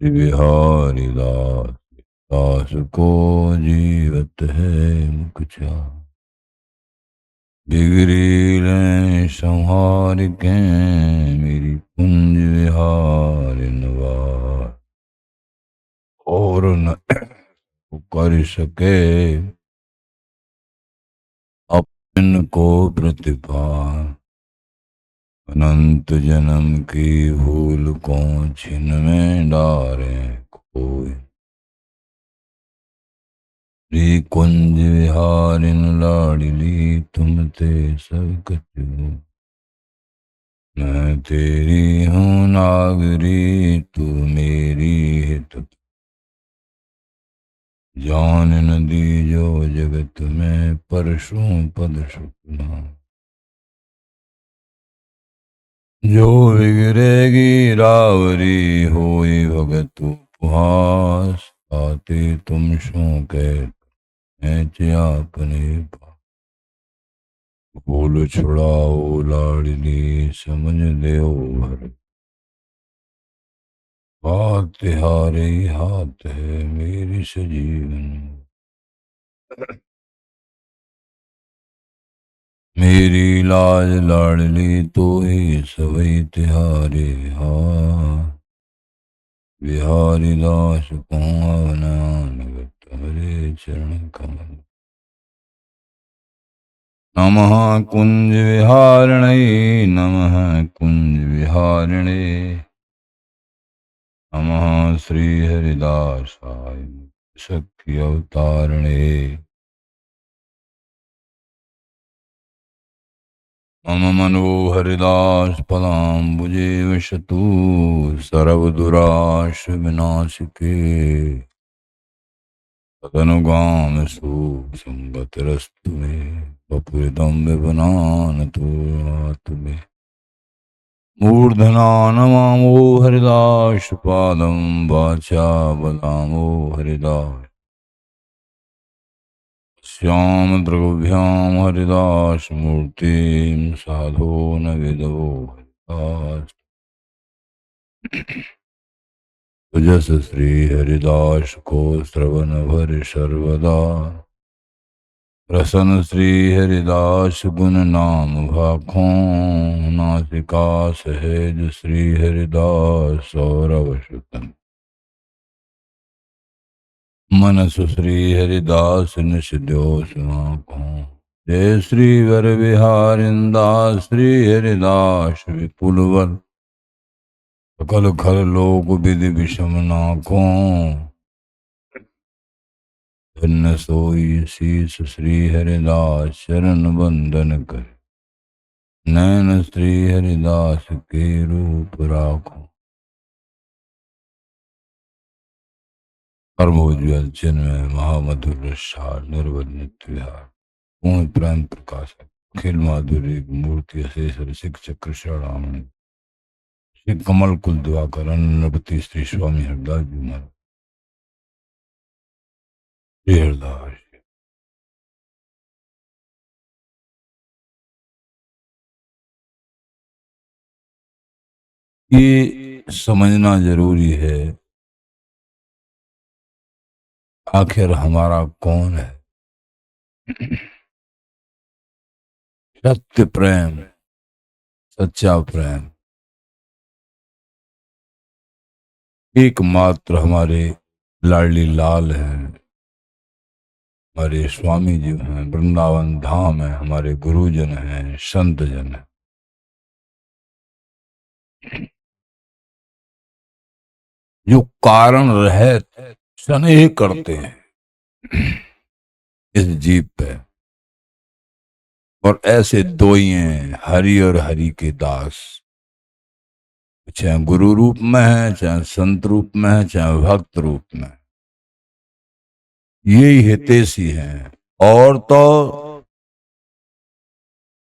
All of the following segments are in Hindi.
श्री बिहारी दास दास को जीवत है मुख चार। बिगड़ी लें संहार के मेरी कुंज विहार नवार। और न कर सके अपन को प्रतिपान। अनंत जन्म की भूल को छिन में डारे कोई। श्री कुंज विहारिन लाडली तुम ते सब कछु। मैं तेरी हूँ नागरी तू मेरी हित। जान न दीजो जगत में परसों पद सुखना। जो बिगड़ेगी रावरी होई भगत उपहास। आते तुम सो कहते अपने पास। भूल छुड़ाओ लाडली समझ दो भर। हाथ तिहारे ही हाथ है मेरी सजीवन। मेरी लाज लाडली तो ही सवई तिहारे हाथ। बिहारी दास को अवनानगत हरे चरण कमल। नमः कुंज विहारिणे नमः कुंज विहारिणे। नमः श्री हरिदासाय सख्य अवतारिणे। मम मनो हरिदास पदाम्बुजे विशतु सर्वदुराश विनाशिके। तदनुगाम सु संगतिरस्तु मे वपुरिदं विपनानतु आतु मे। मूर्धना नमामो हरिदास पादं वाचा वदामो हरिदास। श्याम द्रगभ्याम हरिदास मूर्तिं साधो न विदो हरिदास। तुजस श्री हरिदास को श्रवण भर सर्वदा। रसन श्री हरिदास गुण नाम भाखों। नासिका सहज श्री हरिदास सौरभ सुतन। मनस श्री हरिदास निषद्यो सुआखों। जय श्री वर विहारिंदास श्री हरिदास विपुलवर। सकल खल लोक विधि विषम नाखों। धन्य सोई शीस श्री हरिदास चरण बंदन कर। नैन श्री हरिदास के रूप राखो। कर्मोज्वल चिन्मय महामधुर रसार निर्वनित विहार। पूर्ण प्रेम प्रकाशक अखिल माधुरी मूर्ति अशेष रसिक चक्र शरणामणि। श्री कमल कुल दिवाकर नृपति श्री स्वामी हरदास जी महाराज। श्री हरदास ये समझना जरूरी है आखिर हमारा कौन है। सत्य प्रेम सच्चा प्रेम एकमात्र हमारे लाडली लाल हैं। हमारे स्वामी जी हैं। वृंदावन धाम है। हमारे गुरुजन हैं संत जन हैं। जो कारण रहित स्नेह करते हैं इस जीव पे। और ऐसे दो ही हैं हरि और हरि के दास। चाहे गुरु रूप में है चाहे संत रूप में है चाहे भक्त रूप में। ये हितैषी हैं। और तो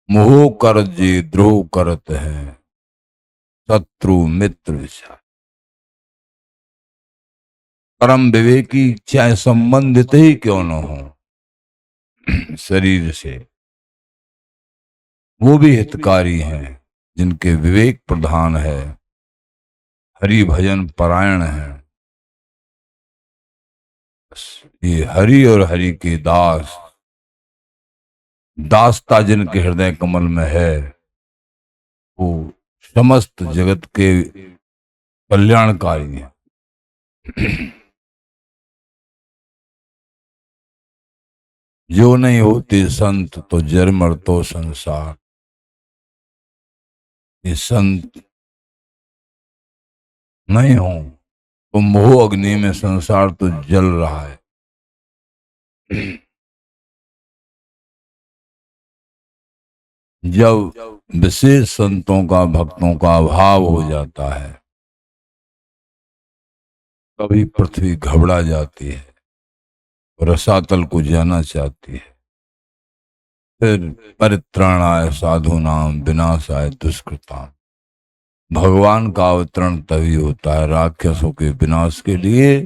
मोह कर जे द्रोह करत है शत्रु मित्र विचार। परम विवेकी चाहे संबंधित ही क्यों न हो शरीर से, वो भी हितकारी हैं जिनके विवेक प्रधान है, हरि भजन परायण है। ये हरि और हरि के दास, दासता जिनके हृदय कमल में है, वो समस्त जगत के कल्याणकारी हैं। जो नहीं होते संत तो जरमर तो संसार। ये संत नहीं हो तो मोह अग्नि में संसार तो जल रहा है। जब विशेष संतों का, भक्तों का अभाव हो जाता है, कभी पृथ्वी घबरा जाती है, रसातल को जाना चाहती है। फिर परित्राणाय साधु नाम विनाशाय दुष्कृताम। भगवान का अवतरण तभी होता है राक्षसों के विनाश के लिए,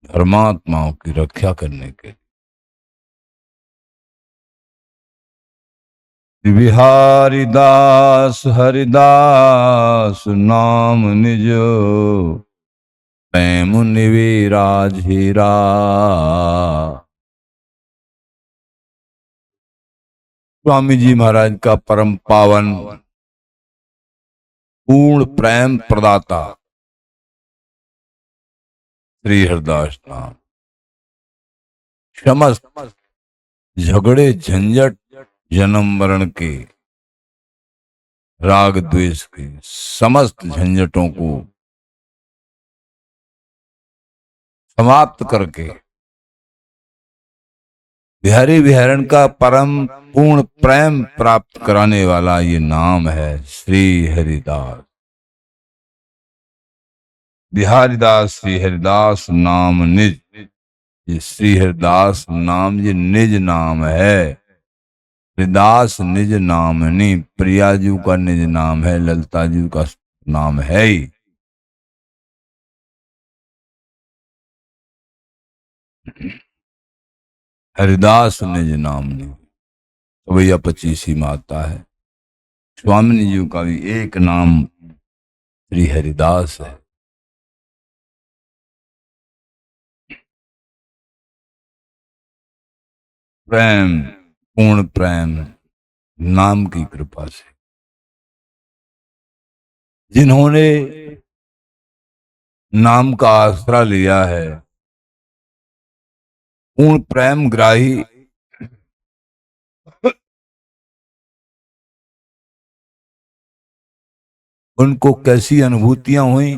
धर्मात्माओं की रक्षा करने के लिए। बिहारी दास हरिदास नाम निज, प्रेम निविराज हीरा। स्वामी जी महाराज का परम पावन पूर्ण प्रेम प्रदाता श्री हरिदास नाम समस्त झगड़े झंझट जन्म मरण के, राग द्वेष के समस्त झंझटों को समाप्त करके बिहारी बिहारन का परम पूर्ण प्रेम प्राप्त कराने वाला ये नाम है श्री हरिदास। बिहारी दास श्री हरिदास नाम निज। ये श्री हरिदास नाम ये निज नाम है। हरिदास निज नाम नहीं, प्रियाजू का निज नाम है, ललता जी का नाम है ही। हरिदास निज नाम नहीं, तो भैया 25 में आता है। स्वामी जी का भी एक नाम श्री हरिदास है। प्रेम, पूर्ण प्रेम नाम की कृपा से जिन्होंने नाम का आसरा लिया है, पूर्ण प्रेम ग्राही, उनको कैसी अनुभूतियां हुई,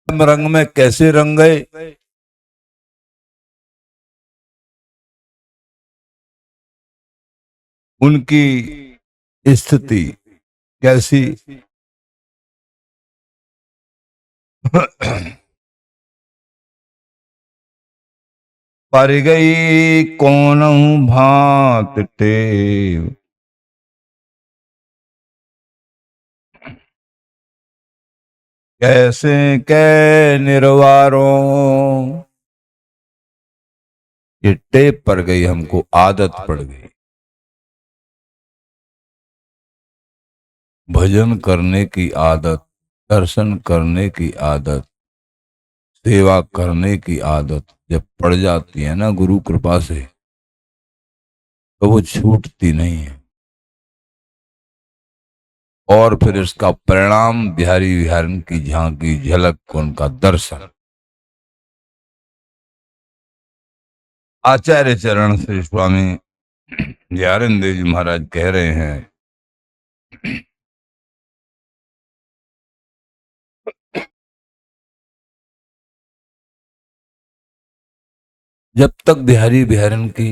रंग में कैसे रंग गए, उनकी स्थिति कैसी। पर गई कौन भांत टेव, कैसे कै निर्वारों। ये टेप पर गई, हमको आदत पड़ गई। भजन करने की आदत, दर्शन करने की आदत, सेवा करने की आदत जब पड़ जाती है ना गुरु कृपा से, तो वो छूटती नहीं है। और फिर इसका परिणाम बिहारी विहारन की झांकी झलक, उनका दर्शन। आचार्य चरण श्री स्वामी बिहारिन देव जी महाराज कह रहे हैं, जब तक बिहारी बिहारन की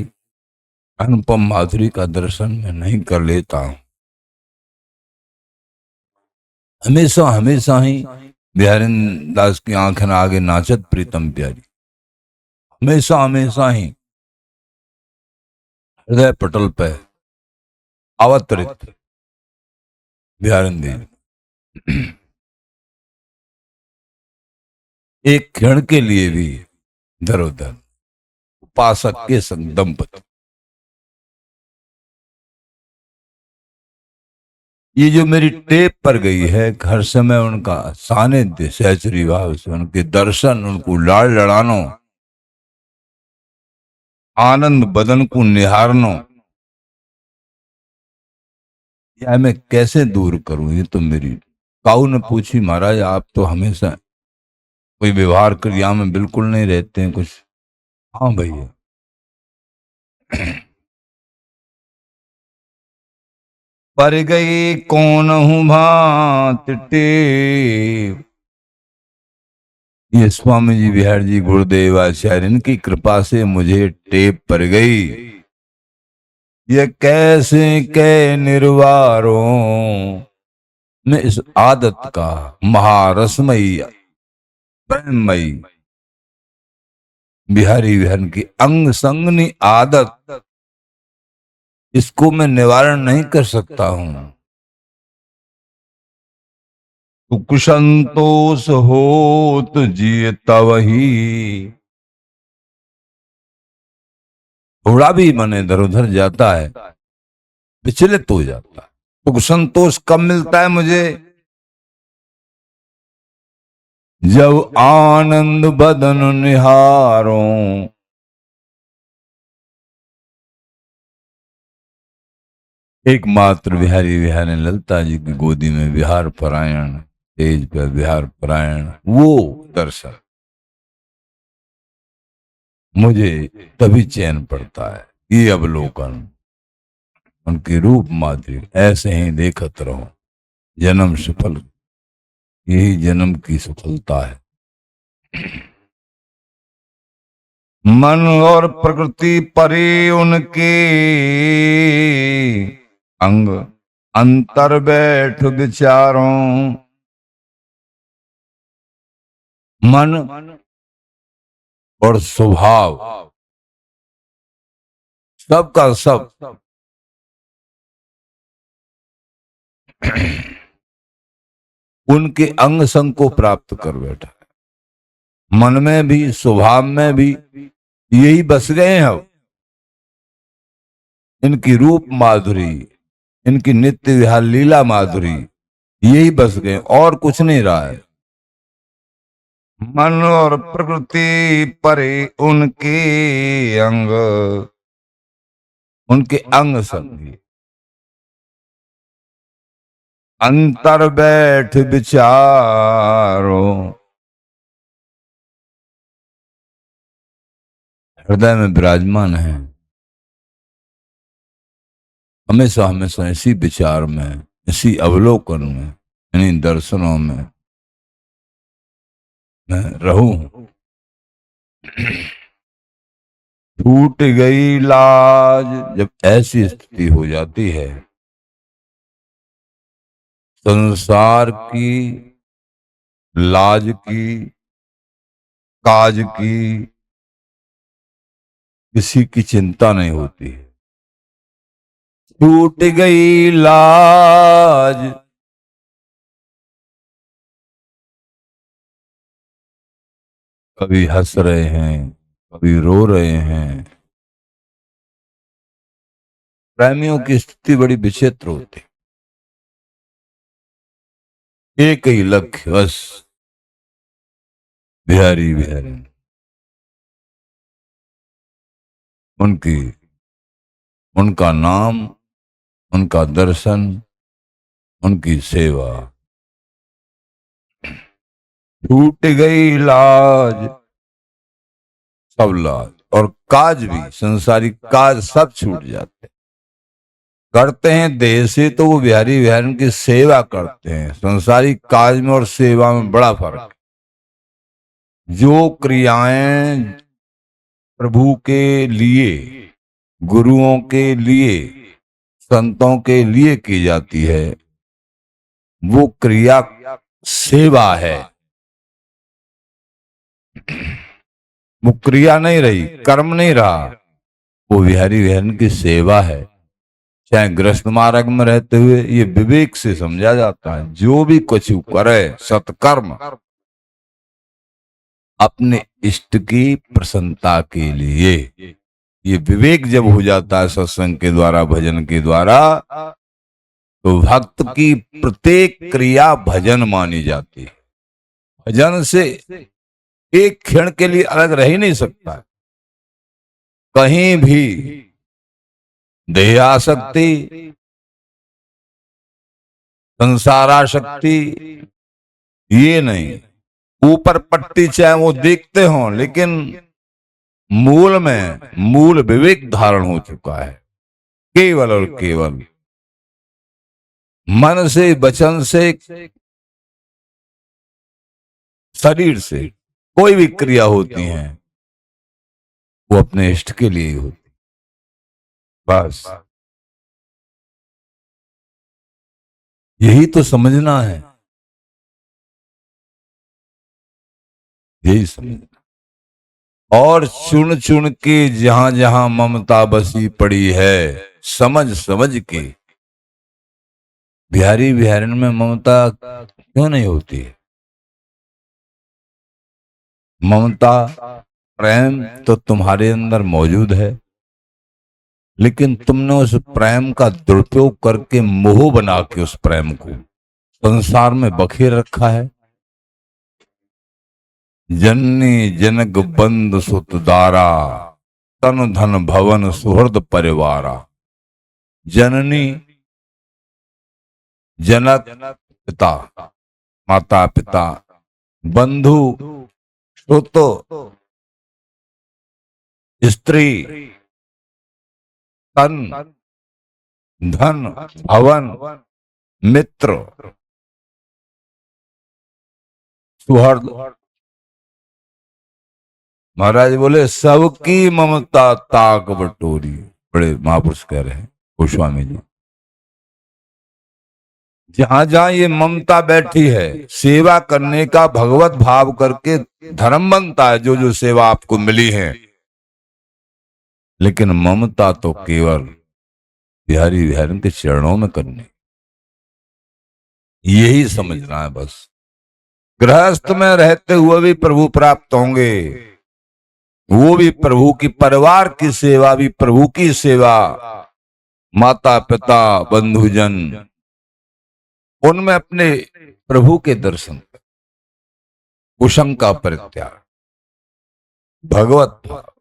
अनुपम माधुरी का दर्शन मैं नहीं कर लेता हूं, हमेशा हमेशा ही बिहारिन दास की आंखें आगे नाचत प्रीतम प्यारी, हमेशा हमेशा ही हृदय पटल पे अवतरित बिहारिन देव। एक क्षण के लिए भी इधर उधर, उपासक के संग दंपति। ये जो मेरी टेप पर गई है, हर समय उनका सानिध्य, सहचरी भाव से उनके दर्शन, उनको लाड़ लड़ानो, आनंद बदन को निहारनो, या मैं कैसे दूर करूं? ये तो मेरी काऊ ने पूछी, महाराज आप तो हमेशा कोई व्यवहार क्रिया में बिल्कुल नहीं रहते हैं कुछ। हाँ भैया। पर गई कौन हूं भांत टेप, ये स्वामी जी बिहार जी गुरुदेव आचार्य, इनकी कृपा से मुझे टेप पर गई। ये कैसे कै निर्वारों में इस आदत का, महारसमयी प्रेममयी बिहारी विहन की अंग संगनी आदत, इसको मैं निवारण नहीं कर सकता हूं। सुख संतोष होत जियता वही, थोड़ा भी मन इधर उधर जाता है, विचलित हो जाता है। सुख संतोष कब मिलता है मुझे? जब आनंद बदन निहारों, एकमात्र बिहारी बिहारी ललिता जी की गोदी में विहार परायण, तेज पे विहार परायण, वो दर्शन मुझे तभी चैन पड़ता है। ये अवलोकन, उनकी रूप माधुरी ऐसे ही देखत रहो, जन्म सफल, यही जन्म की सफलता है। मन और प्रकृति परे उनके, अंग अंतर बैठ विचारों, मन और स्वभाव सबका सब उनके अंग संग को प्राप्त कर बैठा है। मन में भी स्वभाव में भी यही बस गए हैं। अब इनकी रूप माधुरी, इनकी नित्य विहार लीला माधुरी, यही बस गए, और कुछ नहीं रहा है। मन और प्रकृति परे उनके अंग, उनके अंग संगी, अंतर बैठ विचारो, हृदय में विराजमान है। हमेशा हमेशा इसी विचार में, इसी अवलोकन में, इन्हीं दर्शनों में मैं रहूं। छूट गई लाज, जब ऐसी स्थिति हो जाती है, संसार की, लाज की, काज की किसी की चिंता नहीं होती है। छूट गई लाज, कभी हंस रहे हैं, कभी रो रहे हैं। प्रेमियों की स्थिति बड़ी विचित्र होती, एक ही लक्ष्य बस, बिहारी बिहारी, उनकी, उनका नाम, उनका दर्शन, उनकी सेवा। छूट गई लाज, सब लाज और काज भी, संसारिक काज सब छूट जाते। करते हैं देह से तो वो बिहारी बिहारी की सेवा करते हैं। संसारिक काज में और सेवा में बड़ा फर्क है। जो क्रियाएं प्रभु के लिए, गुरुओं के लिए, संतों के लिए की जाती है, वो क्रिया सेवा है। वो क्रिया नहीं रही, कर्म नहीं रहा, वो बिहारी बिहारी की सेवा है। चाहे ग्रस्त मार्ग में रहते हुए, ये विवेक से समझा जाता है। जो भी कुछ करे सत्कर्म अपने इष्ट की प्रसन्नता के लिए, ये विवेक जब हो जाता है सत्संग के द्वारा, भजन के द्वारा, तो भक्त की प्रत्येक क्रिया भजन मानी जाती है। भजन से एक क्षण के लिए अलग रह ही नहीं सकता। कहीं भी देहासक्ति, संसाराशक्ति ये नहीं। ऊपर पट्टी चाहे वो देखते हो, लेकिन मूल में मूल विवेक धारण हो चुका है। केवल और केवल मन से, वचन से, शरीर से कोई भी क्रिया होती है वो अपने इष्ट के लिए ही होती। बस यही तो समझना है, यही समझना। और चुन चुन के जहां जहां ममता बसी पड़ी है, समझ समझ के। बिहारी बिहारन में ममता क्यों नहीं होती है? ममता, प्रेम तो तुम्हारे अंदर मौजूद है, लेकिन तुमने उस प्रेम का दुरुपयोग करके मोह बना के उस प्रेम को संसार में बखेर रखा है। जननी जनक बंद सुत दारा, तन धन भवन सुहृद परिवारा। जननी जनक पिता, माता पिता, बंधु सुत, स्त्री, तन धन भवन, मित्र, सुहृद। महाराज बोले सबकी ममता ताक बटोरी। बड़े महापुरुष कह रहे हैं गोस्वामी जी। जहां जहां ये ममता बैठी है, सेवा करने का भगवत भाव करके धर्म बनता है, जो जो सेवा आपको मिली है। लेकिन ममता तो केवल बिहारी बिहारी के चरणों में करनी, यही समझना है बस। गृहस्थ में रहते हुए भी प्रभु प्राप्त होंगे, वो भी प्रभु की, परिवार की सेवा भी प्रभु की सेवा, माता पिता बंधुजन, उनमें अपने प्रभु के दर्शन, कुशंक का परित्याग, भगवत भाव।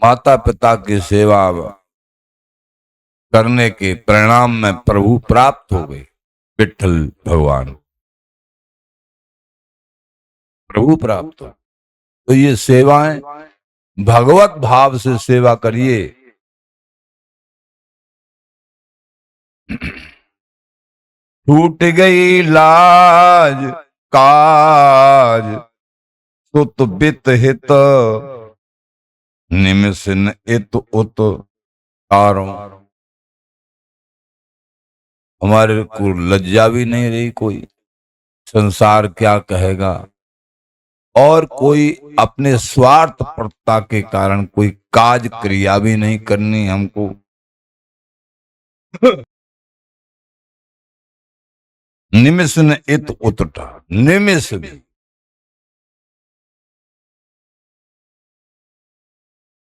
माता पिता की सेवा करने के परिणाम में प्रभु प्राप्त हो गए। विठ्ठल भगवान प्रभु प्राप्त हो, तो ये सेवाएं भगवत भाव से सेवा करिए। छूट गई लाज काज, सुत बित हित, निमिषन इत उत तारो। हमारे को लज्जा भी नहीं रही कोई, संसार क्या कहेगा, और कोई अपने स्वार्थपरता के कारण कोई काज क्रिया भी नहीं करनी हमको। निमिष ने इत उतटा, निमिष भी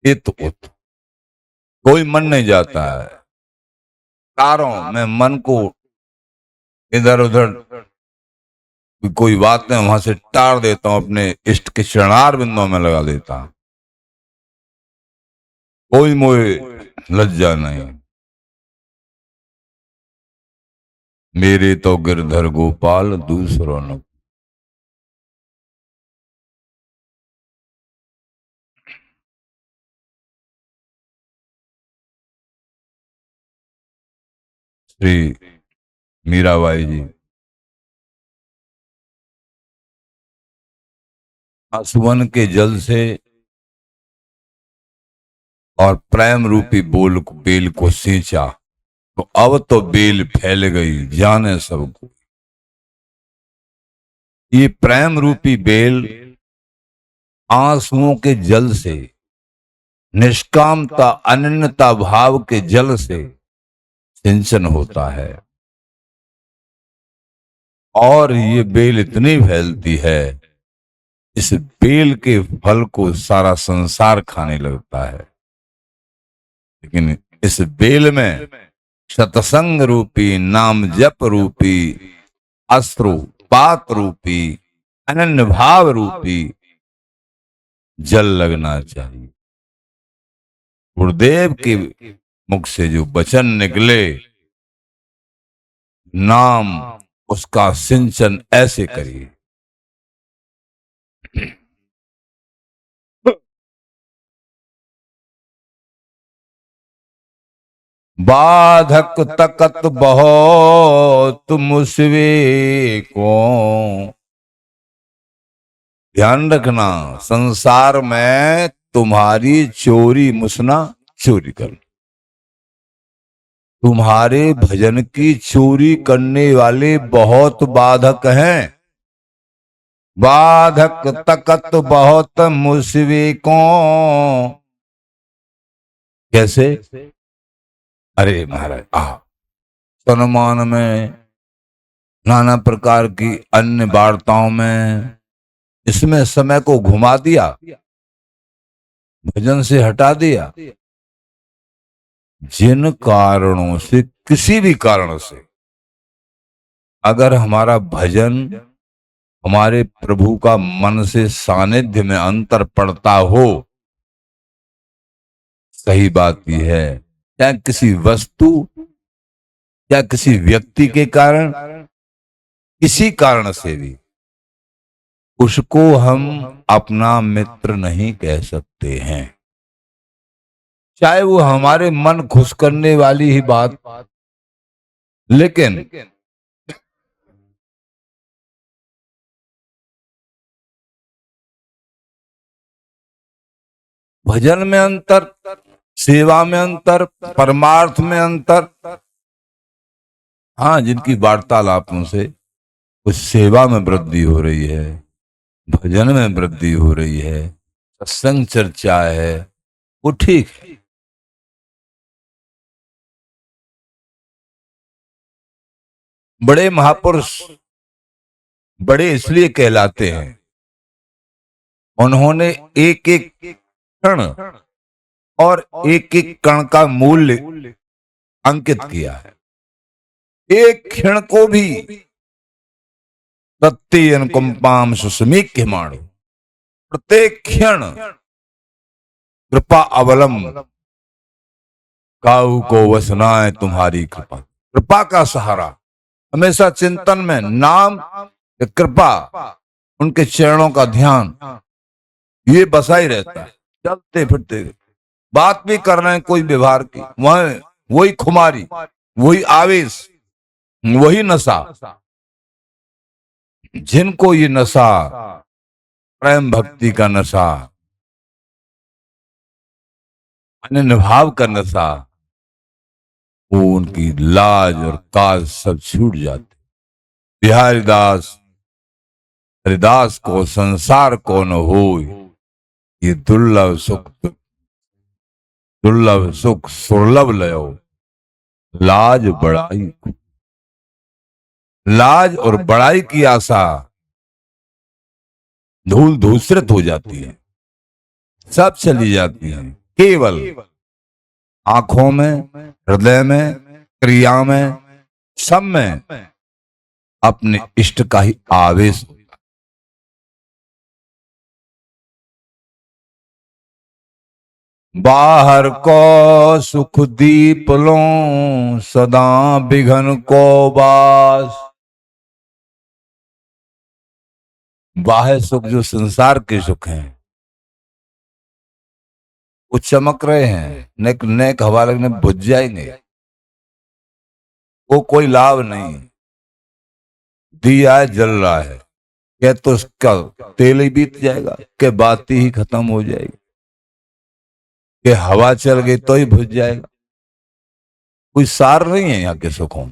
इत उत, कोई मन नहीं जाता है। कारों में मन को इधर उधर कोई बातें वहां से टार देता हूं, अपने इष्ट के चरणार बिंदुओं में लगा देता हूं। कोई मोए लज्जा नहीं। मेरे तो गिरधर गोपाल दूसरों न। श्री मीराबाई जी आसुवन के जल से और प्रेम रूपी बेल को सींचा, तो अब तो बेल फैल गई जाने सबको। ये प्रेम रूपी बेल आंसुओं के जल से, निष्कामता अनन्यता भाव के जल से सिंचन होता है। और ये बेल इतनी फैलती है, इस बेल के फल को सारा संसार खाने लगता है, लेकिन इस बेल में सत्संग रूपी, नाम जप रूपी, अश्रु पात रूपी, अनन्य भाव रूपी जल लगना चाहिए। गुरुदेव के मुख से जो वचन निकले, नाम उसका सिंचन ऐसे करिए। बाधक तकत बहुत मुसवे को। ध्यान रखना, संसार में तुम्हारी चोरी मुसना चोरी कर, तुम्हारे भजन की चोरी करने वाले बहुत बाधक हैं। बाधक तकत बहुत मुसवे को। कैसे? अरे महाराज, सम्मान में, नाना प्रकार की अन्य वार्ताओं में, इसमें समय को घुमा दिया, भजन से हटा दिया। जिन कारणों से, किसी भी कारण से अगर हमारा भजन हमारे प्रभु का मन से सानिध्य में अंतर पड़ता हो, सही बात यह है, या किसी वस्तु या किसी व्यक्ति के कारण, किसी कारण से भी उसको हम अपना मित्र नहीं कह सकते हैं, चाहे वो हमारे मन खुश करने वाली ही बात। लेकिन भजन में अंतर, सेवा में अंतर, परमार्थ में अंतर। हाँ, जिनकी वार्तालापों से कुछ सेवा में वृद्धि हो रही है, भजन में वृद्धि हो रही है, सत्संग चर्चा है, वो ठीक है। बड़े महापुरुष बड़े इसलिए कहलाते हैं, उन्होंने एक एक क्षण और एक एक कण का मूल्य अंकित किया है। एक क्षण को भी तत्ते अनुकंपाम सुसमीक्य माणो, प्रत्येक क्षण कृपा अवलंब, काऊ को वसनाए तुम्हारी कृपा। कृपा का सहारा हमेशा चिंतन में, नाम कृपा, उनके चरणों का ध्यान, ये बसा ही रहता है। चलते फिरते बात भी कर रहे हैं कोई व्यवहार की, वही खुमारी, वही आवेश, वही नशा। जिनको ये नशा, प्रेम भक्ति का नशा, अनन्य भाव का नशा, वो उनकी लाज और काज सब छूट जाते। बिहारी दास हरिदास को संसार को न होय, ये दुर्लभ सुख, दुर्लभ सुख सुलभ लयो, लाज बड़ाई। लाज और बड़ाई की आशा धूल धूसरित हो जाती है, सब चली जाती है। केवल आंखों में, हृदय में, क्रिया में, सब में अपने इष्ट का ही आवेश। बाहर को सुख दीप लो, सदा बिघन को बास। बाह्य सुख जो संसार के सुख हैं, वो चमक रहे हैं, नेक नेक हवा लगने बुझ जाएंगे, वो कोई लाभ नहीं। दिया है, जल रहा है, क्या तो उसका तेल ही बीत जाएगा, क्या बाती ही खत्म हो जाएगी, कि हवा चल गई तो ही बुझ जाएगा। कोई सार नहीं है यहाँ के सुखों।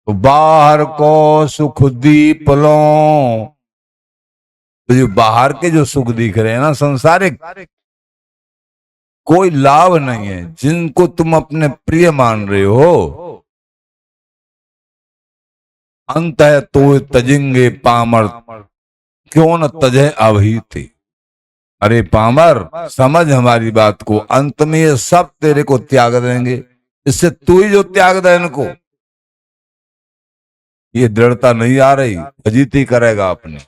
तो बाहर को सुख दीप लो, तो जो बाहर के जो सुख दिख रहे हैं ना संसारिक, कोई लाभ नहीं है। जिनको तुम अपने प्रिय मान रहे हो, अंत है तो तजिंगे पामर क्यों न तजह अभीति। अरे पामर, समझ हमारी बात को, अंत में ये सब तेरे को त्याग देंगे, इससे तू ही जो त्याग दे इनको। ये दृढ़ता नहीं आ रही, फजीती करेगा अपने,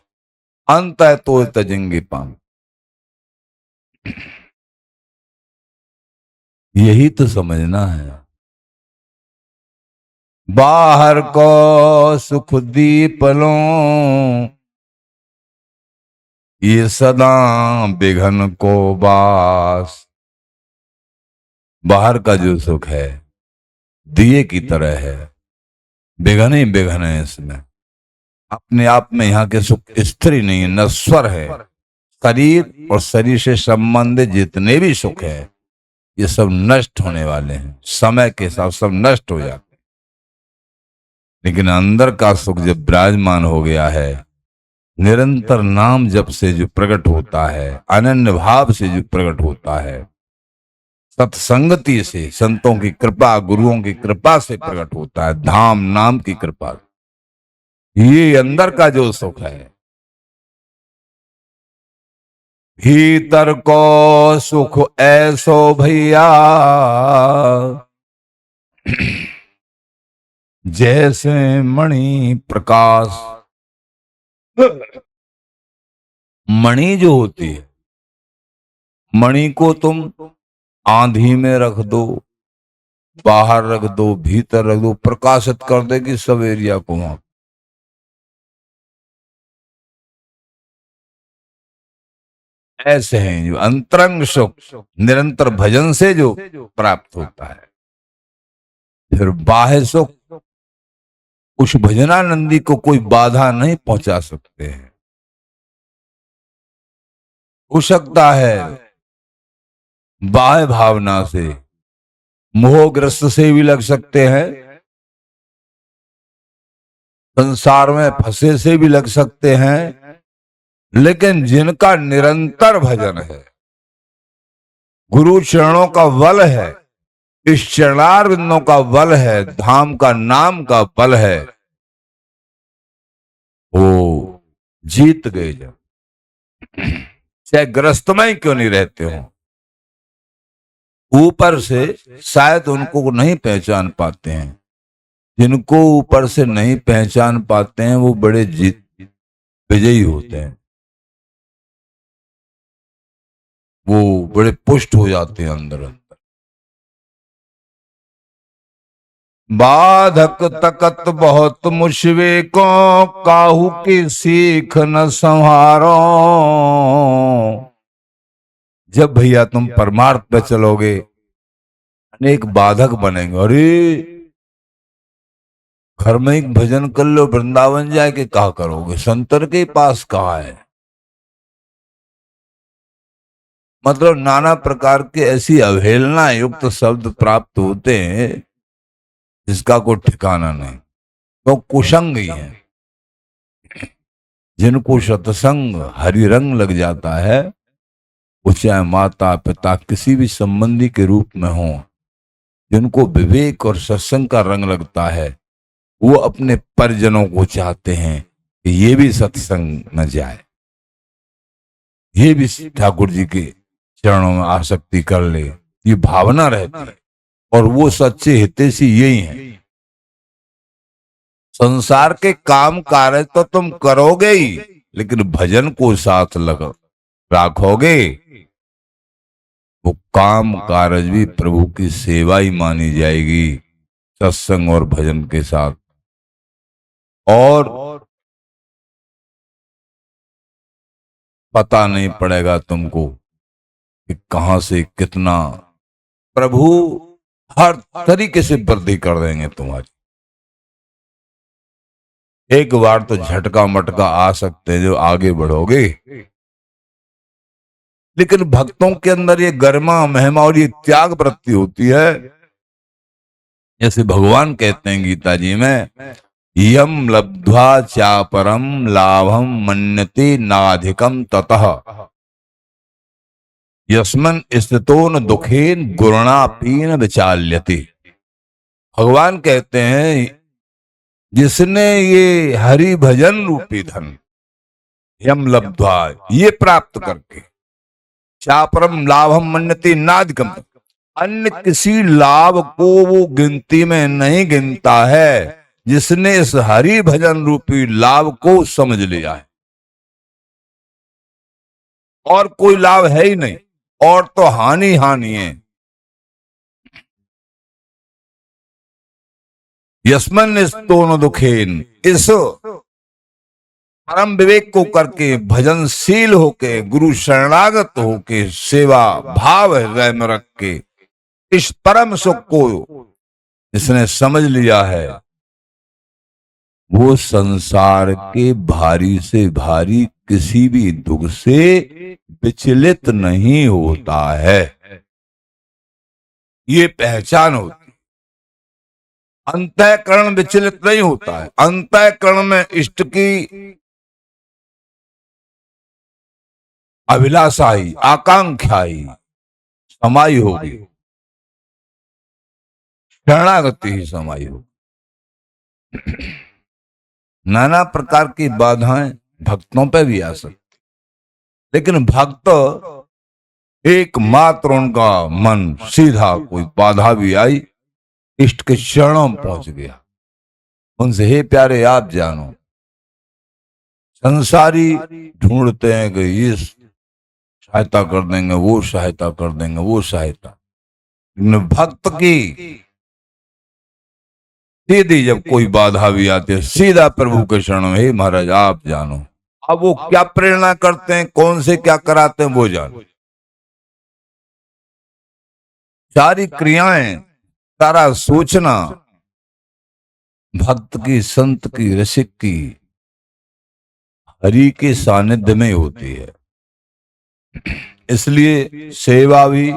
अंत है तो तजेंगे पाम। यही तो समझना है। बाहर को सुख दीपलों, ये सदा बिघन को बास। बाहर का जो सुख है दिए की तरह है, बेगन ही बेगन है इसमें। अपने आप में यहाँ के सुख स्थिर ही नहीं है, नश्वर है। शरीर और शरीर से संबंधित जितने भी सुख है ये सब नष्ट होने वाले हैं, समय के साथ सब नष्ट हो जाते हैं। लेकिन अंदर का सुख जब विराजमान हो गया है, निरंतर नाम जप से जो प्रकट होता है, अनन्य भाव से जो प्रकट होता है, सत्संगति से, संतों की कृपा, गुरुओं की कृपा से प्रकट होता है, धाम नाम की कृपा। ये अंदर का जो सुख है, भीतर को सुख ऐसो भैया, जैसे मणि प्रकाश। मणि जो होती है, मणि को तुम आंधी में रख दो, बाहर रख दो, भीतर रख दो, प्रकाशित कर देगी सब एरिया को। वहां ऐसे हैं जो अंतरंग सुख निरंतर भजन से जो प्राप्त होता है। फिर बाह्य सुख उस भजनानंदी को कोई बाधा नहीं पहुंचा सकते हैं। हो सकता है बाह्य भावना से, मोहग्रस्त से भी लग सकते हैं, संसार में फंसे से भी लग सकते हैं, लेकिन जिनका निरंतर भजन है, गुरु चरणों का बल है, इस चरणारविंदों का बल है, धाम का नाम का बल है, वो जीत गए। जब चाहे ग्रस्त में ही क्यों नहीं रहते हो, ऊपर से शायद उनको नहीं पहचान पाते हैं। जिनको ऊपर से नहीं पहचान पाते हैं वो बड़े विजयी होते हैं, वो बड़े पुष्ट हो जाते हैं अंदर अंदर। बाधक तकत बहुत मुशवे को, काहू की सीख न संहारो। जब भैया तुम परमार्थ पे चलोगे, अनेक बाधक बनेंगे। अरे घर में एक भजन कर लो, वृंदावन जाए के कहा करोगे, संतर के पास कहा है। मतलब नाना प्रकार के ऐसी अवहेलना युक्त शब्द प्राप्त होते हैं जिसका कोई ठिकाना नहीं। तो कुसंग ही है। जिनको सत्संग हरि रंग लग जाता है, वो चाहे माता पिता किसी भी संबंधी के रूप में हो, जिनको विवेक और सत्संग का रंग लगता है, वो अपने परिजनों को चाहते हैं कि ये भी सत्संग न जाए, ये भी ठाकुर जी के चरणों में आसक्ति कर ले, ये भावना रहती है। और वो सच्चे हितैषी यही हैं। संसार के काम कार्य तो तुम करोगे ही, लेकिन भजन को साथ लगा रखोगे, वो काम कार्य भी प्रभु की सेवा ही मानी जाएगी, सत्संग और भजन के साथ। और पता नहीं पड़ेगा तुमको कि कहां से कितना प्रभु हर तरीके से वृद्धि कर देंगे तुम्हारी। एक बार तो झटका मटका आ सकते हैं जो आगे बढ़ोगे, लेकिन भक्तों के अंदर ये गरिमा महिमा और ये त्याग वृत्ति होती है। जैसे भगवान कहते हैं गीता जी में, यम लब्ध्वा चापरम लाभम मन्यते नाधिकम ततः यस्मन स्थितोन दुखेन गुरुणापीन विचाल्यते। भगवान कहते हैं जिसने ये हरि भजन रूपी धन, यम लब्ध्वा, ये प्राप्त करके, चापरम लाभम मन्यते नाधिकम, अन्य किसी लाभ को वो गिनती में नहीं गिनता है जिसने इस हरि भजन रूपी लाभ को समझ लिया है। और कोई लाभ है ही नहीं, और तो हानि हानि है। यस्मन स्तोन दुखेन, इस परम विवेक को करके, भजनशील होके, गुरु शरणागत होके, सेवा भाव हृदय में रख के, इस परम सुख को इसने समझ लिया है, वो संसार के भारी से भारी किसी भी दुख से विचलित नहीं होता है। ये पहचान होती। अंतःकरण विचलित नहीं होता है। अंतःकरण में इष्ट की अभिलाषा ही, आकांक्षा ही समाई होगी, शरणागति ही समाई होगी। नाना प्रकार की बाधाएं भक्तों पे भी आ सकती, लेकिन भक्त एकमात्र उनका मन सीधा, कोई बाधा भी आई इष्ट के चरणों में पहुंच गया। उनसे, हे प्यारे आप जानो, संसारी ढूंढते हैं कि ये सहायता कर देंगे, वो सहायता कर देंगे, वो सहायता, लेकिन भक्त की सीधी जब कोई बाधा भी आती है, सीधा प्रभु के शरण में, हे महाराज आप जानो। अब वो क्या प्रेरणा करते हैं, कौन से क्या कराते हैं, वो जानो। सारी क्रियाएं, सारा सोचना भक्त की, संत की, रसिक की हरि के सानिध्य में होती है। इसलिए सेवा भी,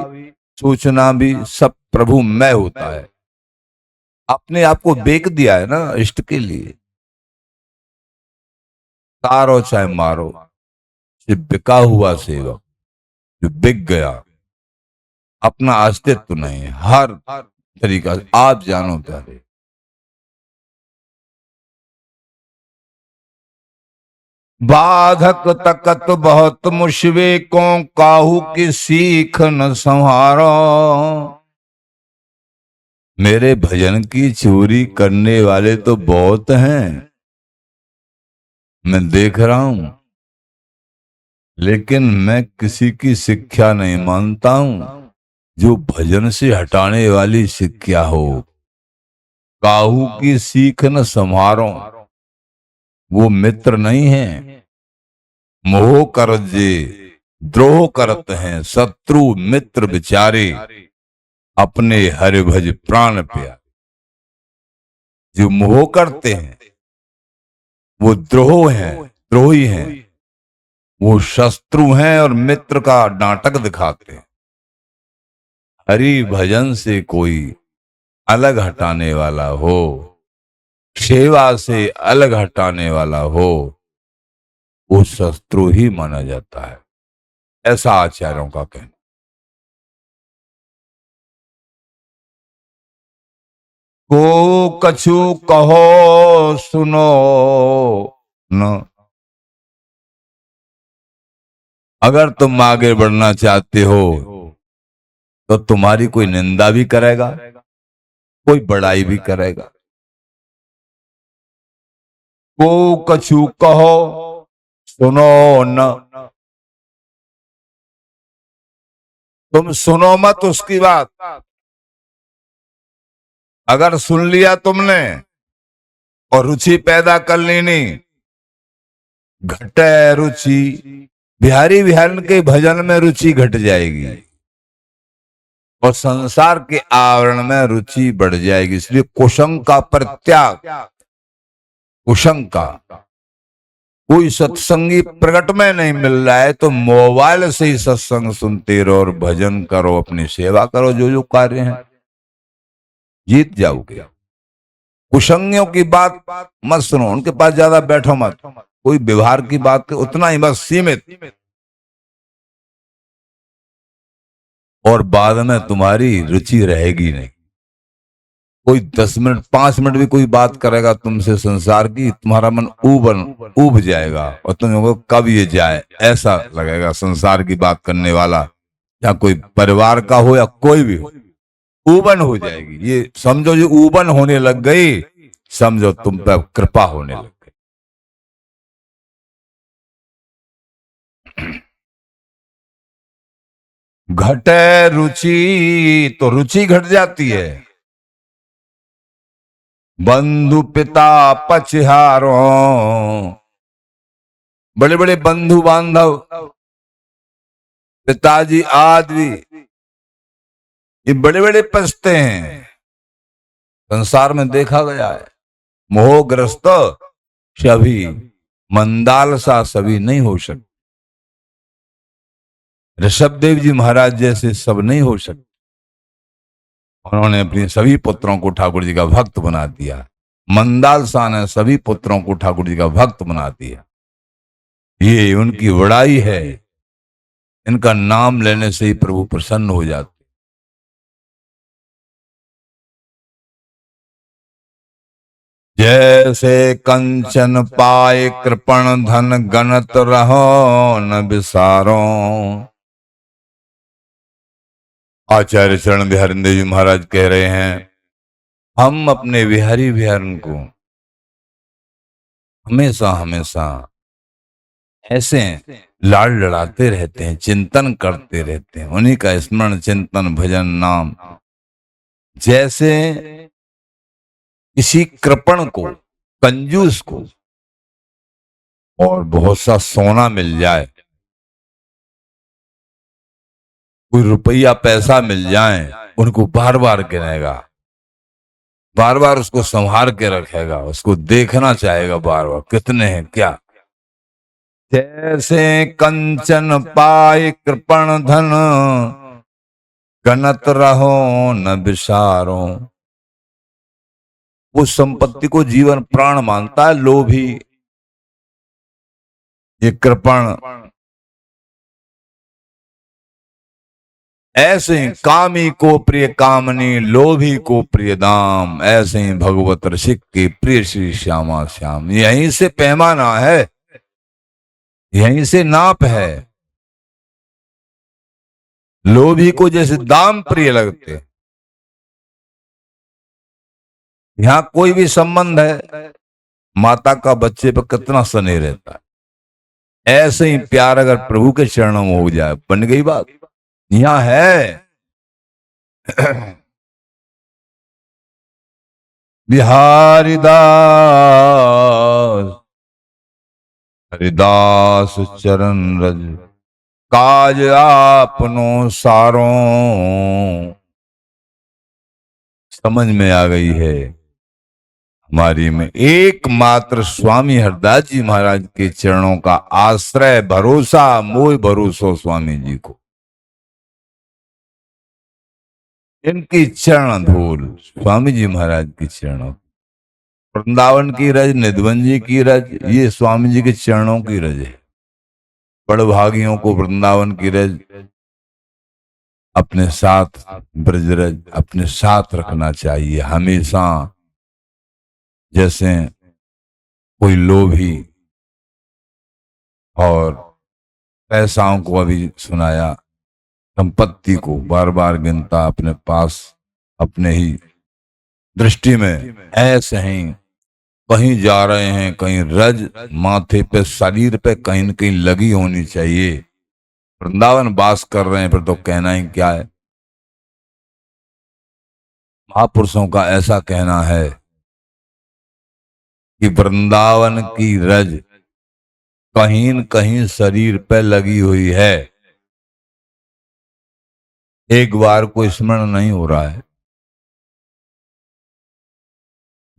सोचना भी सब प्रभु में होता है। अपने आप को बेच दिया है ना इष्ट के लिए, तारो चाहे मारो, ये बिका हुआ सेवक जो बिक गया, अपना अस्तित्व नहीं, हर तरीका से आप जानो प्यारे। बाधक तकत बहुत मुश्विकों, काहू की सीख न संहारो। मेरे भजन की चोरी करने वाले तो बहुत हैं, मैं देख रहा हूं, लेकिन मैं किसी की शिक्षा नहीं मानता हूं जो भजन से हटाने वाली शिक्षा हो। काहू की सीख न संहारो, वो मित्र नहीं है। मोह कर जे द्रोह करत हैं, शत्रु मित्र बिचारे, अपने हरि भज प्राण प्यारे। जो मोह करते हैं वो द्रोह हैं, द्रोही हैं, वो शत्रु हैं और मित्र का नाटक दिखाते हैं। हरि भजन से कोई अलग हटाने वाला हो, सेवा से अलग हटाने वाला हो, वो शत्रु ही माना जाता है, ऐसा आचार्यों का कहना। को कछु कहो सुनो न, अगर तुम आगे बढ़ना चाहते हो तो तुम्हारी कोई निंदा भी करेगा, कोई बड़ाई भी करेगा। को कछु कहो सुनो न, तुम सुनो मत उसकी बात। अगर सुन लिया तुमने और रुचि पैदा कर लेनी, घटे रुचि, बिहारी बिहारन के भजन में रुचि घट जाएगी और संसार के आवरण में रुचि बढ़ जाएगी। इसलिए कुसंग का परित्याग, कुसंग का, कोई सत्संगी प्रकट में नहीं मिल रहा है तो मोबाइल से ही सत्संग सुनते रहो और भजन करो, अपनी सेवा करो, जो जो कार्य है जीत जाओगे। कुसंगियों की बात मत सुनो, उनके पास ज्यादा बैठो मत, कोई व्यवहार की बात उतना ही बस सीमित, और बाद में तुम्हारी रुचि रहेगी नहीं। कोई 10 मिनट 5 मिनट भी कोई बात करेगा तुमसे संसार की, तुम्हारा मन उब जाएगा और तुम कब ये जाए ऐसा लगेगा। संसार की बात करने वाला, या कोई परिवार का हो या कोई भी हो, ऊबन हो जाएगी। ये समझो जो ऊबन होने लग गई, समझो तुम पर कृपा होने लग गई। घटे रुचि तो रुचि घट जाती है। बंधु पिता पछहारो, बड़े बड़े बंधु बांधव, पिताजी आदि, ये बड़े बड़े पछते हैं। संसार में देखा गया है, मोहग्रस्त सभी, मंदालसा सभी नहीं हो सकते। ऋषभदेव जी महाराज जैसे सब नहीं हो सकते। उन्होंने अपने सभी पुत्रों को ठाकुर जी का भक्त बना दिया। मंदालसा ने सभी पुत्रों को ठाकुर जी का भक्त बना दिया। ये उनकी बड़ाई है। इनका नाम लेने से ही प्रभु प्रसन्न हो जाते। जैसे कंचन पाए कृपण धन गणत रहो न विसारो। आचार्य चरण बिहारी देव जी महाराज कह रहे हैं, हम अपने बिहारी बिहारन को हमेशा हमेशा ऐसे लाड़ लड़ाते रहते हैं, चिंतन करते रहते हैं, उन्हीं का स्मरण चिंतन भजन नाम। जैसे किसी कृपण को, कंजूस को और बहुत सा सोना मिल जाए, कोई रुपया पैसा मिल जाए, उनको बार बार गिनेगा, बार बार उसको संभाल के रखेगा, उसको देखना चाहेगा बार बार कितने हैं क्या। जैसे कंचन पाए कृपण धन गणत रहो न विसारो। उस संपत्ति को जीवन प्राण मानता है लोभी। ये कृपण ऐसे ही कामी को प्रिय कामनी, लोभी को प्रिय दाम, ऐसे ही भगवत रसिक के प्रिय श्री श्यामा श्याम। यहीं से पैमाना है, यहीं से नाप है। लोभी को जैसे दाम प्रिय लगते, यहां कोई भी संबंध है, माता का बच्चे पर कितना स्नेह रहता है, ऐसे ही प्यार अगर प्रभु के चरणों में हो जाए, बन गई बात। यहां है बिहारी दास हरिदास चरण रज, काज आपनो सारों। समझ में आ गई है हमारी में एकमात्र स्वामी हरदास जी महाराज के चरणों का आश्रय, भरोसा, मोह भरोसो स्वामी जी को। इनकी चरण धूल, स्वामी जी महाराज की चरणों, वृंदावन की रज, निधवन जी की रज, ये स्वामी जी के चरणों की रज है। बड़भागियों को वृंदावन की रज अपने साथ, ब्रजरज अपने साथ रखना चाहिए हमेशा। जैसे कोई लोभी और पैसाओं को अभी सुनाया, संपत्ति को बार बार गिनता अपने पास, अपने ही दृष्टि में, ऐसे ही कहीं जा रहे हैं, कहीं रज माथे पे, शरीर पे कहीं न कहीं लगी होनी चाहिए। वृंदावन वास कर रहे हैं फिर तो कहना ही क्या है। महापुरुषों का ऐसा कहना है कि वृंदावन की रज कहीं न कहीं शरीर पे लगी हुई है। एक बार को स्मरण नहीं हो रहा है,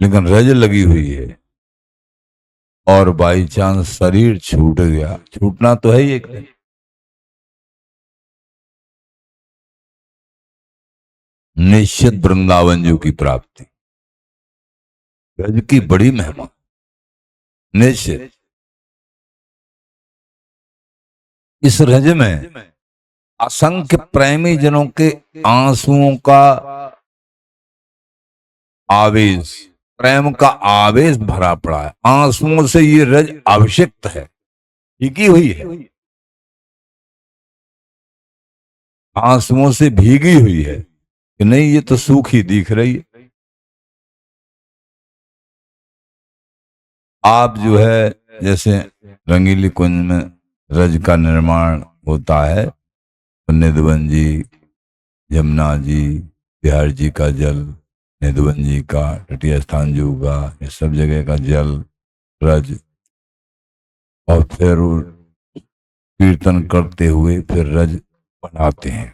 लेकिन रज लगी हुई है। और बाई चांस शरीर छूट गया, छूटना तो है ही एक दिन, निश्चित वृंदावन जी की प्राप्ति। रज की बड़ी महिमा निश्चित। इस रज में असंख्य प्रेमी जनों के आंसुओं का आवेश, प्रेम का आवेश भरा पड़ा है। आंसुओं से ये रज अभिषिक्त है, भीगी हुई है, आंसुओं से भीगी हुई है कि नहीं, ये तो सूखी दिख रही है। आप जो है जैसे रंगीली कुंज में रज का निर्माण होता है, तो निधवन जी, यमुना जी, बिहार जी का जल, निधवन जी का, तटीय स्थान जू का, ये सब जगह का जल, रज, और फिर कीर्तन करते हुए फिर रज बनाते हैं।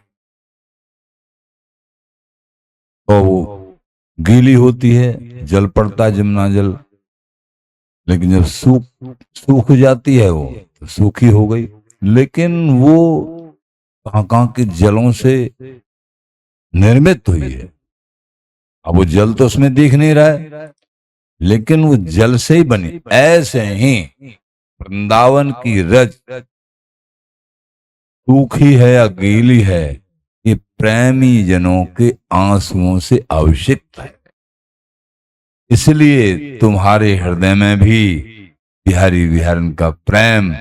तो वो गीली होती है, जल पड़ता है जमुना जल, लेकिन जब सूख जाती है वो तो सूखी हो गई। लेकिन वो कहाँ के जलों से निर्मित हुई है। अब वो जल तो उसमें दिख नहीं रहा है, लेकिन वो जल से ही बनी। ऐसे ही वृंदावन की रज सूखी है या गीली है, ये प्रेमी जनों के आंसुओं से अभिषिक्त है। इसलिए तुम्हारे हृदय में भी बिहारी विहारन का प्रेम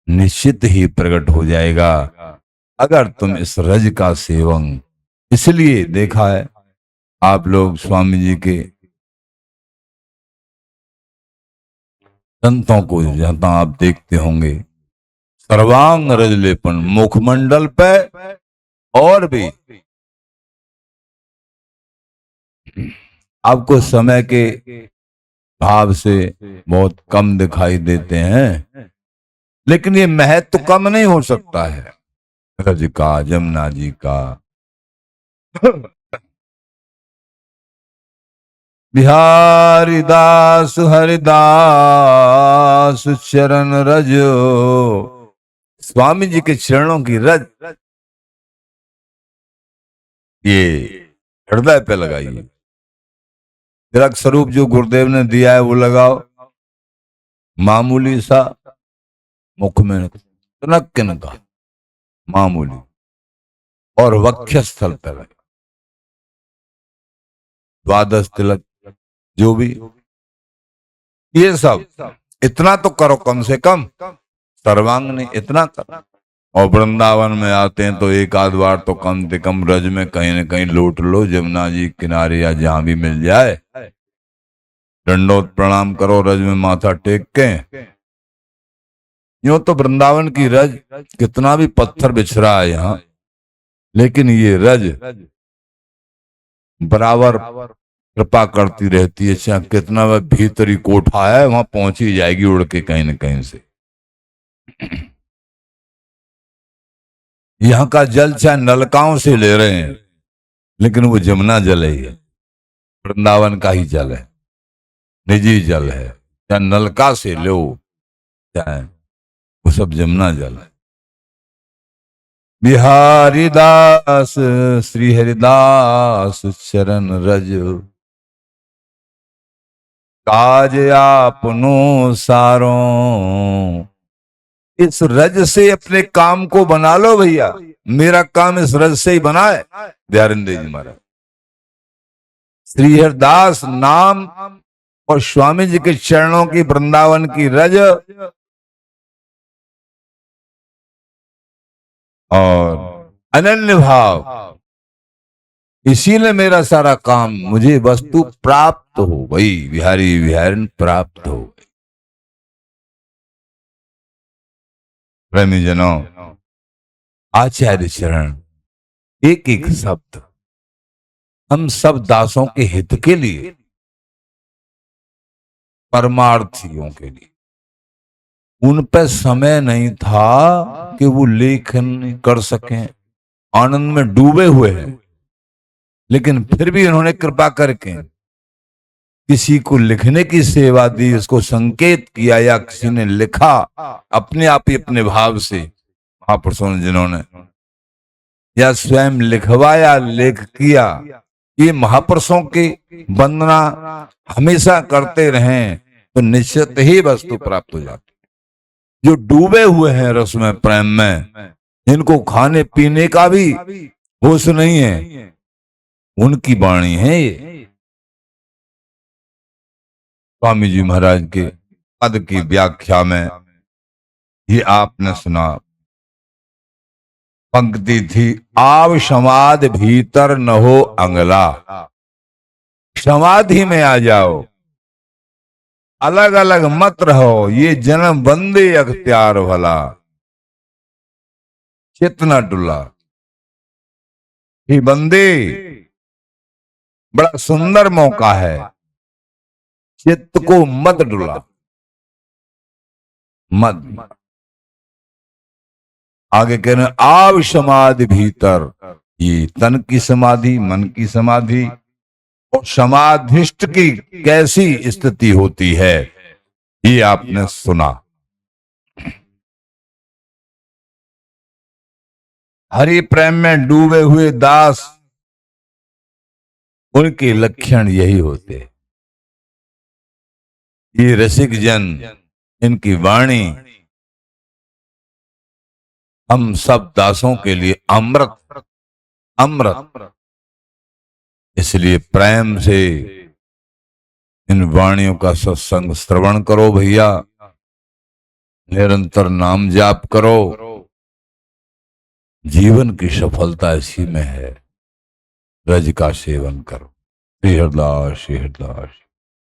निश्चित ही प्रकट हो जाएगा अगर तुम इस रज का सेवन। इसलिए देखा है आप लोग स्वामी जी के संतों को, जहां आप देखते होंगे सर्वांग रज लेपन, मुखमंडल पे और भी। आपको समय के भाव से बहुत कम दिखाई देते हैं, लेकिन ये महत्व कम नहीं हो सकता है रज का, जमुना जी का। बिहारी दास हरिदास चरण रज, स्वामी जी के चरणों की रज ये हृदय पे लगाइए। तिलक स्वरूप जो गुरुदेव ने दिया है वो लगाओ, मामूली सा मुख में तनक्किन का मामूली, और वक्ष स्थल पर लगा द्वादश तिलक, जो भी ये सब इतना तो करो कम से कम, सर्वांग ने इतना कर। और वृंदावन में आते हैं तो एक आध बार तो कम से कम रज में कहीं न कहीं लौट लो, जमुना जी किनारे या जहां भी मिल जाए, दंडोत प्रणाम करो, रज में माथा टेक के। यूं तो वृंदावन की रज कितना भी पत्थर बिछरा है यहाँ, लेकिन ये रज बराबर कृपा करती रहती है। चाहे कितना वह भीतरी कोठा है, वहां पहुंच ही जाएगी उड़ के कहीं न कहीं से। यहाँ का जल चाहे नलकाओं से ले रहे हैं, लेकिन वो जमुना जल ही है, वृंदावन का ही जल है, निजी जल है। चाहे नलका से लो, चाहे वो सब जमुना जल है। बिहारी दास श्री हरिदास चरण रज, काज आपनो सारो। इस रज से अपने काम को बना लो भैया, मेरा काम इस रज से ही बना है। दयानंद जी महाराज श्री हरिदास नाम और स्वामी जी के चरणों की, वृंदावन की रज और अनन्य भाव, इसीलिए मेरा सारा काम, मुझे वस्तु प्राप्त हो गई, बिहारी विहारन प्राप्त हो गई। प्रेमी जनों, आचार्य चरण एक एक शब्द हम सब दासों के हित के लिए, परमार्थियों के लिए, उन पर समय नहीं था कि वो लेखन कर सकें, आनंद में डूबे हुए हैं, लेकिन फिर भी उन्होंने कृपा करके किसी को लिखने की सेवा दी, उसको संकेत किया, या किसी ने लिखा अपने आप ही अपने भाव से, महापुरुषों ने जिन्होंने, या स्वयं लिखवाया, लेख किया। ये महापुरुषों की वंदना हमेशा करते रहें तो निश्चित ही वस्तु प्राप्त हो जाती। जो डूबे हुए हैं रस में, प्रेम में, जिनको खाने पीने का भी होश नहीं है, उनकी वाणी है ये। स्वामी जी महाराज के पद की व्याख्या में ये आपने सुना, पंक्ति थी, आव समाधि भीतर न हो अंगला। समाधि में आ जाओ, अलग अलग मत रहो, ये जन्म बंदे अख्तियार भला, चित न डुला। ये बंदे बड़ा सुंदर मौका है, चित्त को मत डुला, मत। आगे कह रहे आव समाधि भीतर, ये तन की समाधि, मन की समाधि, और समाधिष्ट की कैसी स्थिति होती है ये आपने सुना। हरि प्रेम में डूबे हुए दास, उनके लक्षण यही होते। ये रसिक जन, इनकी वाणी हम सब दासों के लिए अमृत अमृत। इसलिए प्रेम से इन वाणियों का सत्संग श्रवण करो भैया, निरंतर नाम जाप करो। जीवन की सफलता इसी में है, रज का सेवन करो। श्री हरदास, श्री हरदास।